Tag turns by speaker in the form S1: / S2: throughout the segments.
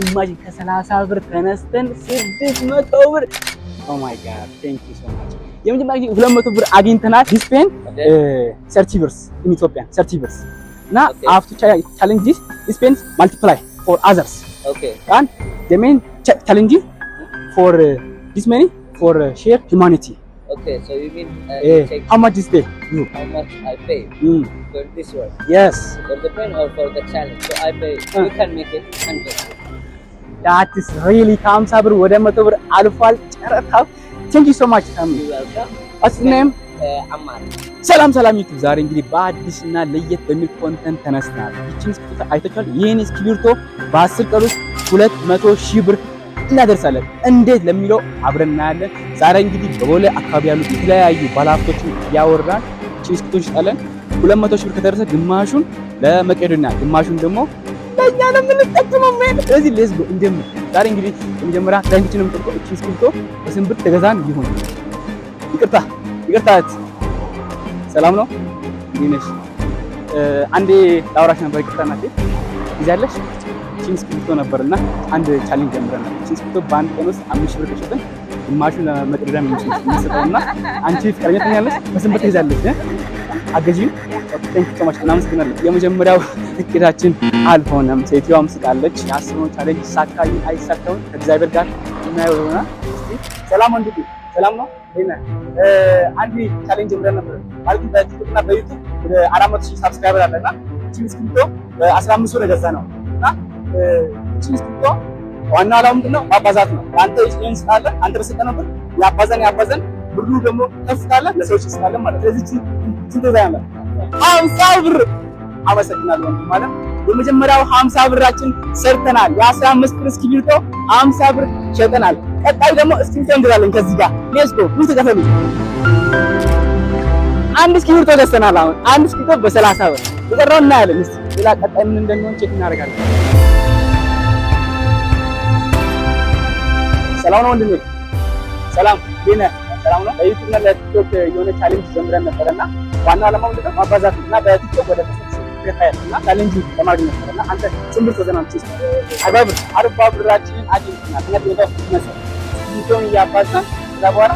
S1: ኢማጂን ከ30 ብር ተነስተን 600 ብር ኦ ማይ ጋድ ቴንክ ዩ ሶ ማች የመጀመሪያ 200 ብር አግኝተናል this pen 30 ብር in Ethiopian 30 ብር now I have to challenge this pen multiply for others
S2: okay
S1: and the main challenge for this many for share humanity
S2: okay so you mean
S1: how much is pay you
S2: how much I pay for this one
S1: yes
S2: for the pen or for the challenge so I pay you can make it 100
S1: that is really ከ50 ብር ወደ 100 ብር አልፏል ጨረታው thank you so much
S2: you welcome
S1: what's your name
S2: አማር
S1: ሰላም ዩቲዩብ ዛሬ እንግዲህ በአዲስና ለየት በሚል ኮንተንት ተነስተናል ይቺን እስክሪብቶ አይታችኋል ይሄን እስክሪብቶ በ10 ቀን ውስጥ 200,000 ብር እናደርሳለን እንዴት ለሚለው አብረን እናያለን ዛሬ እንግዲህ በቦሌ አካባቢ ያሉ የተለያዩ ባለሀብቶችን ያወራን ይቺን እስክሪብቶ ይጣለን 200,000 ብር ከደረሰ ግማሹን ለመቄዶንያ ግማሹን ደግሞ ለኛ ለምንጠቀመው ማለት ስለዚህ ለህዝብ እንደምን ዛሬ እንግዲህ የመጀመሪያ ታይምችን የምንጠቀመው ይቺን እስክሪብቶ በስንት ብር ተገዛን ይሁን ይቅርታ ሰላም ነው እንዴነሽ አንዴ ላውራሽ ነበር ይቅርታናቴ ይዛለሽ ቺን እስክሪብቶ ነበርና አንድ ቻሌንጅ ጀምረናል ቺን እስክሪብቶ በአንድ ቀን ውስጥ 5,000 ብር ከሸጥን ግማሹን ለመቄዶንያ የምንሰጠውና አንቺ ፍቅረኛ ትኛለሽ በስንት ብር ትይዛለሽ አገዢው ቴንክ ዩ ሶ ማች እናመሰግናለን የመጀመሪያው እቅዳችን አልሆነም ሴትዮዋም ስቃለች ያስነው ቻሌንጅ ሳካይ አይሳካው ከእግዚአብሔር ጋር እናየው ይሆናል እስቲ ሰላም ወንድሜ ሰላም ነው ሄና አንዲ ቻሌንጅ ጀምረን ነበር ማለት በቲክቶክ እና በዩቲዩብ ወደ 400,000 ሰብስክራይበር አለና ቺን እስክሪብቶ በ15 ብር ገዛ ነው እና ቺን እስክሪብቶ ዋና ዓላማው ምንድነው ማባዛት ነው አንተ ይሄን ስላለ አንተ በሰጠህ ነበር ያባዛን ብሩ ደግሞ ከፍ ካለ ለሰዎች ይስጣል ማለት ስለዚህ ስንት ያለ 50 ብር አመሰግናለሁ ማለት የመጀመሪያው 50 ብራችን ሰርተናል የ15 ብር እስክሪብቶ 50 ብር ሸጠናል ቀጣይ ደግሞ እስክሪብቶ እንገዛለን ከዚህ ጋር ሌትስ ጎ ምን ተከፈሉ አንድ እስክሪብቶ ገዝተናል አሁን አንድ እስክሪብቶ በ30 ብር የቀረው እናያለን እስኪ ሌላ ቀጣይ ምን እንደሚሆን ቼክ እናደርጋለን ሰላም ነው ወንድሜ ሰላም ዲና ሰላም ነው በዩቲዩብ እና በቲክቶክ የሆነ ቻሌንጅ ጀምረን ነበርና ዋና ዓላማው ምንድነው ማባዛት እና በቲክቶክ ወደ እና ቻሌንጅ ለማግኘት ነበርና አንተ ስምብር ተዘናንቺ አርባ ብራችንን አግኝተናል እና ወደ መስጠት ቪዲዮን ያባዛን ከዛ በኋላ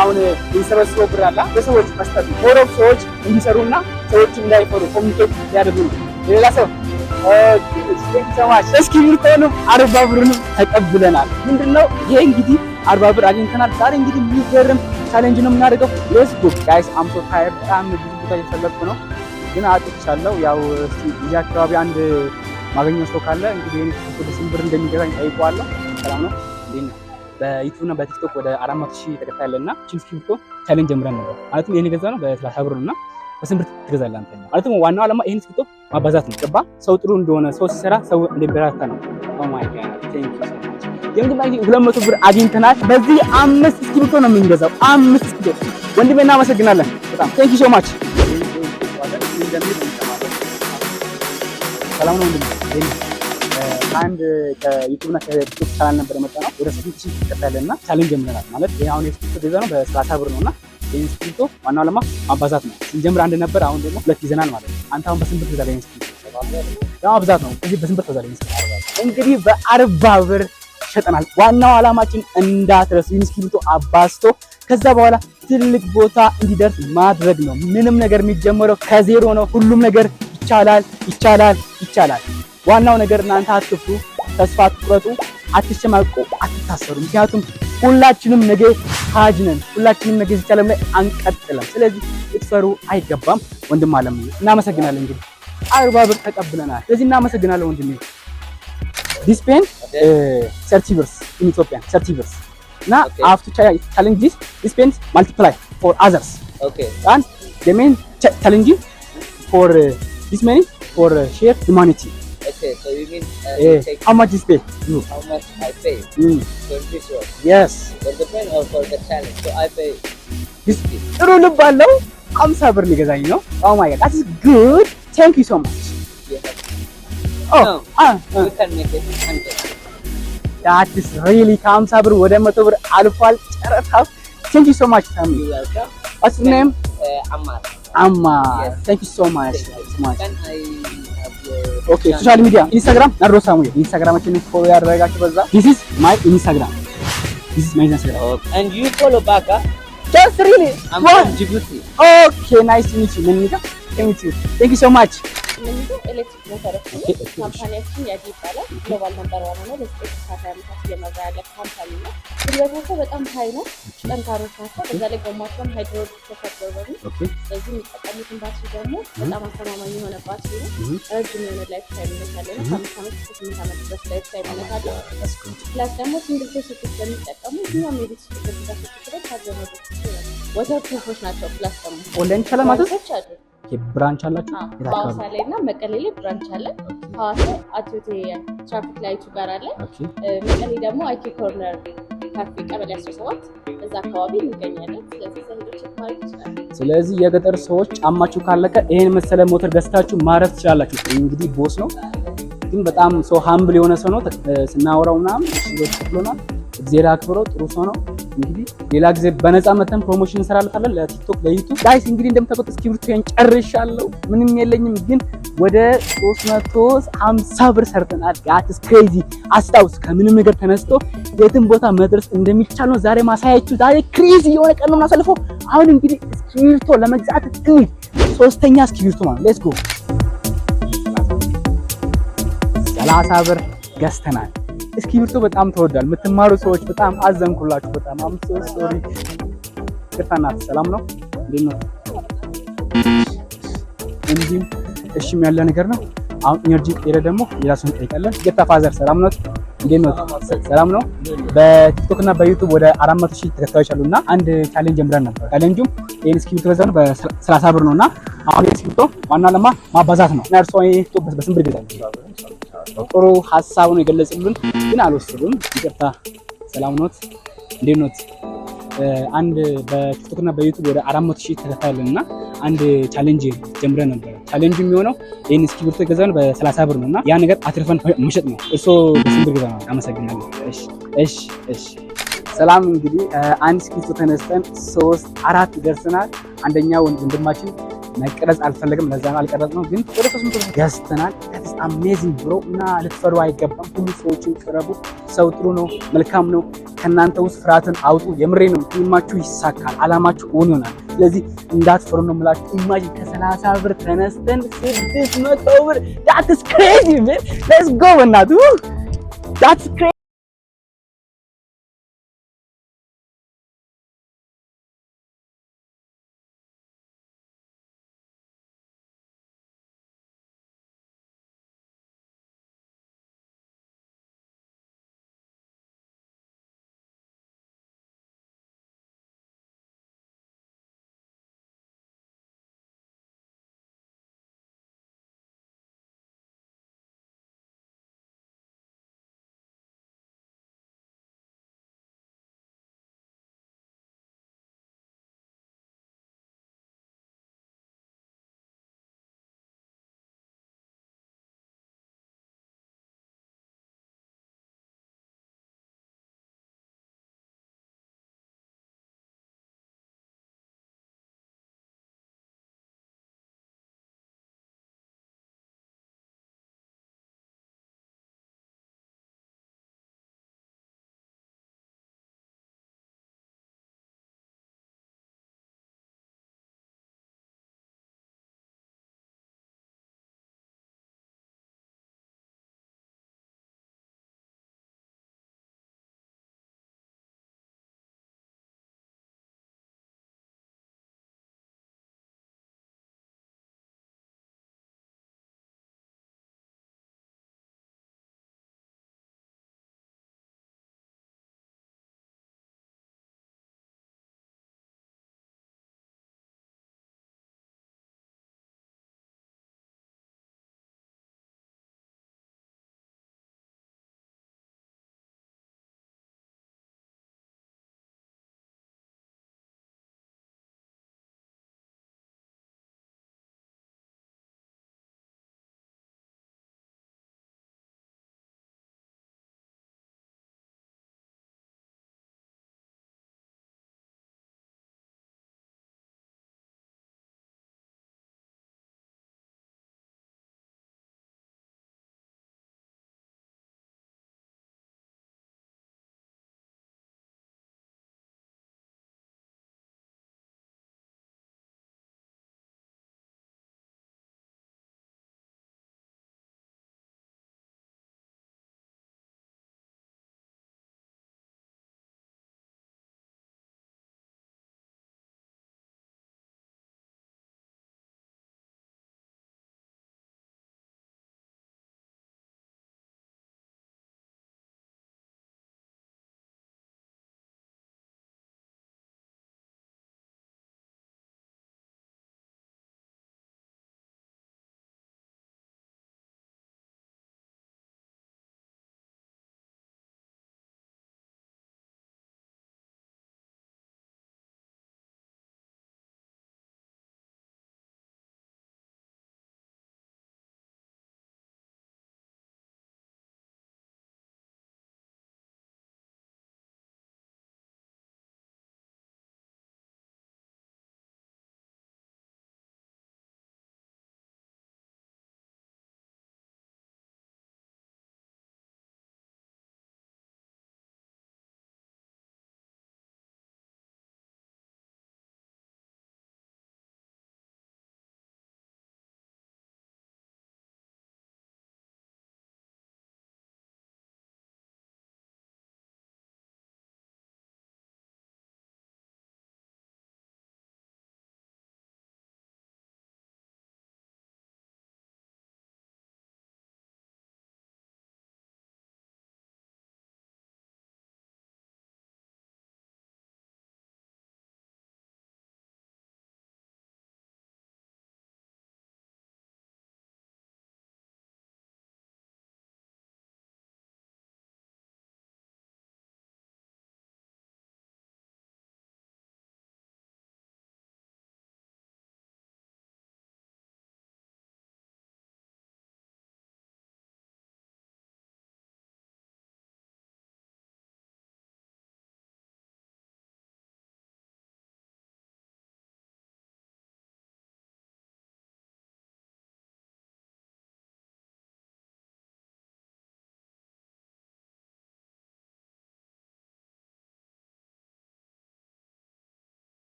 S1: አሁን የሰበሰበው ብር አለ ለሰዎች መስጠት ሞሮፍ ሰዎች እንዲሰሩና ሰዎች እንዳይፈሩ ኮሚኒኬት ያደርጉ ሌላ ሰው እስክሪብቶንም 40 ብርንም ተቀብለናል ምንድነው ይሄ እንግዲህ 40 ብር አግኝተናል ዛሬ እንግዲህ የሚገርም ቻሌንጅ ነው የምናደርገው ሌትስ ጎ ጋይስ አም ሶ ታየርድ በጣም ብዙ ቦታ እየፈለኩ ነው ግን አጥቻለሁ ያው እዚህ አካባቢ አንድ ማገኘው ሰው ካለ እንግዲህ እኔ ወደ ስንብር እንደሚገዛኝ ጠይቀዋለሁ ሰላም ነው እንዴ በዩቲዩብ እና በቲክቶክ ወደ 400,000 ተከታይ አለና ቺን እስክሪብቶ ቻሌንጅ ጀምረን ነበር ማለትም ይሄን ገዛ ነው በ30 ብር እና በስንብር ትገዛለህ አንተ ማለትም ዋናው ዓላማ ይሄን እስክሪብቶ ማባዛት ነው ገባ ሰው ጥሩ እንደሆነ ሰው ሲሰራ ሰው እንደሚበረታታ ነው ኦ ማይ ጋድ ቴንክ ዩ ሶ ማች የመጀመሪያ 200 ብር አግኝተናል በዚህ 5 እስክሪብቶ ነው የምንገዛው 5 እስክሪብቶ ወንድሜ እናመሰግናለን በጣም ቴንክ ዩ ሶ ማች ሰላም ነው ወንድሜ አንድ ከዩቲዩብ እና ከቲክቶክ ቻናል ነበር የመጣነው ወደ 7,000 ተከታይለና ቻሌንጅ ጀምረናል ማለት አሁን እስክሪብቶ ገዛ ነው በ30 ብር ነውና ይሄን እስክሪብቶ ዋናው ዓላማ ማባዛት ነው ስንጀምር አንድ ነበር አሁን ደግሞ ሁለት ይዘናል ማለት ነው አንተ አሁን በስንት ብር ትገዛለህ እስክሪብቶ ያው ማባዛት ነው እዚህ በስንት ብር ትገዛለህ እንግዲህ በ40 ብር ሸጠናል ዋናው ዓላማችን እንዳትረሱ ይሄን እስክሪብቶ አባዝቶ ከዛ በኋላ ትልቅ ቦታ እንዲደርስ ማድረግ ነው ምንም ነገር የሚጀምረው ከዜሮ ነው ሁሉም ነገር ይቻላል ዋናው ነገር እናንተ አትፍሩ ተስፋ አትቁረጡ አትሸማቀቁ አትታሰሩ ምክንያቱም ሁላችንም ነገ ሀጅ ነን ሁላችንም ነገ ይቻላል ላይ አንቀጥለም ስለዚህ ልትፈሩ አይገባም ወንድም አለም እናመሰግናለን እንግዲህ 40 ብር ተቀብለናል ስለዚህ እናመሰግናለን ወንድሜ this pen 30 ብር in Ethiopian 30 ብር now I have to challenge this pen multiply for others
S2: okay
S1: and the main challenge for this many for share humanity
S2: okay so you mean
S1: how much is pay you
S2: how much I pay for this one
S1: yes
S2: for the pen or for the challenge so I pay
S1: this ጥሩ ልብ አለው 50 ብር ሊገዛኝ ነው oh my god that is good thank you so much
S2: you can make it 100
S1: that is really ከ50 ብር ወደ 100 ብር አልፏል ጨረታው thank you so much Sammy
S2: you welcome
S1: what's your name
S2: Ammar
S1: Ammar yes. Thank you so much
S2: can I have
S1: ኦኬ ሶሻል ሚዲያ ኢንስታግራም ናርዶ ሳሙኤል ኢንስታግራማችንን ፎሎ ያደረጋችሁ በዛ this is my Instagram.
S2: And you follow back, huh?
S1: Just really?
S2: I'm from Djibouti.
S1: Okay, nice to meet you. Mennika, thank you so much.
S3: Mennika electric motor ካምፓኒያችን ያዲ ይባላል። ግሎባል ነምበር 1 ነው። ለስፔስ ሳተላይት እየመራ ያለ ካምፓኒ ነው። ጉልበታቸው በጣም ሀይ ነው። ጠንካሮች ናቸው። በዛ ላይ ጎማቸውም ሃይድሮሊክ ተፈጥሯል። ስለዚህ የሚጠቀሙትን ባትሪ ደግሞ በጣም አስተማማኝ የሆነ ባትሪ ነው። ረጅም የሆነ ላይፍ ታይም ያለው ነው። 5 ዓመት እስከ 8 ዓመት ድረስ ላይፍ ታይም ያለው። ፕላስ ደግሞ ሲንግል ፌስ ስዊች ስለሚጠቀሙ የትኛውም የቤት ውስጥ ግድግዳ ታዘመዱ ወተር ፕሩፎች ናቸው። ፕላስ ደግሞ
S1: ኦንላይን ሸለማቶች
S3: አሉ።
S1: ብራንች አላችሁ?
S3: ሐዋሳ ላይ እና መቀሌ ላይ ብራንች አለ። ሐዋሳ አትዮቴ ትራፊክ ላይቱ ጋር አለ። መቀሌ ደግሞ አይቲ ኮርነር ካፌ ቀበሌ 17 እዛ አካባቢ እንገኛለን። ስለዚህ ሰዎች ማየት ይችላል።
S1: ስለዚህ የገጠር ሰዎች ጫማችሁ ካለቀ ይሄን መሰለ ሞተር ገዝታችሁ ማረፍ ትችላላችሁ። እንግዲህ ቦስ ነው ግን በጣም ሰው ሃምብል የሆነ ሰው ነው። ስናወራው ምናምን ሲወጥ ብሎናል። እግዚአብሔር አክብሮ ጥሩ ሰው ነው። እንግዲህ ሌላ ጊዜ በነፃ መተን ፕሮሞሽን እንሰራለን ለቲክቶክ ለዩቲዩብ ጋይስ። እንግዲህ እንደምታውቁት እስክሪብቶን ጨርሻለሁ። ምንም የለኝም ግን ወደ 350 ብር ሰርተናል። ጋትስ ክሬዚ አስታውስ። ከምንም ነገር ተነስቶ የትም ቦታ መድረስ እንደሚቻል ነው ዛሬ ማሳያችሁ። ዛሬ ክሬዚ የሆነ ቀን ነው የምናሳልፈው። አሁን እንግዲህ እስክሪብቶ ለመግዛት እንሂድ። ሶስተኛ እስክሪብቶ ማለት ሌትስ ጎ 30 ብር ገዝተናል። እስክሪብቶ በጣም ተወዷል። የምትማሩ ሰዎች በጣም አዘንኩላችሁ። በጣም አም ሶ ሶሪ። ከተናት ሰላም ነው እንዴት ነው? እንዲህ እሺም ያለ ነገር ነው። አሁን ኢነርጂ ቀየረ ደግሞ የራሱን ጠይቃለን። ጌታ ፋዘር ሰላም ነው እንዴት ነው? ሰላም ነው። በቲክቶክ እና በዩቲዩብ ወደ 400,000 ተከታዮች አሉና አንድ ቻሌንጅ ጀምረን ነበር። ቻሌንጁም ይሄን እስክሪብቶ ገዛን በ30 ብር ነውና አሁን እስክሪብቶ ዋና ለማ ማባዛት ነው። ነርሶ ይሄ በስንት ብር ይገዛል? ጥሩ ሐሳብ ነው የገለጽልን ግን አልወሰዱም። ይቅርታ። ሰላም ኖት እንዴት ኖት? አንድ በቲክቶክ እና በዩቲዩብ ወደ 400,000 ተከታይ አለንና አንድ ቻሌንጅ ጀምረን ነበር። ቻሌንጁ የሚሆነው ይሄን እስክሪብቶ ገዛን በ30 ብር ነውና ያ ነገር አትርፈን መሸጥ ነው። እርሶ በስንት ብር ገዛን? አመሰግናለሁ። እሺ ሰላም። እንግዲህ አንድ እስክሪብቶ ተነስተን 3 4 ደርሰናል። አንደኛው ወንድማችን መቀረጽ አልፈለግም ለዛ ነው አልቀረጽነው፣ ግን ወደ 300 ብር ገዝተናል። ኢትስ አሜዚንግ ብሮ እና ልትፈሩ አይገባም። ሁሉ ሰዎችን ቅረቡ። ሰው ጥሩ ነው፣ መልካም ነው። ከናንተ ውስጥ ፍርሃትን አውጡ። የምሬ ነው። ህልማችሁ ይሳካል፣ አላማችሁ እውን ይሆናል። ስለዚህ እንዳትፈሩ ነው የምላችሁ። ኢማጂን ከ30 ብር ተነስተን 600 ብር that's crazy man. Let's go እናቱ that's crazy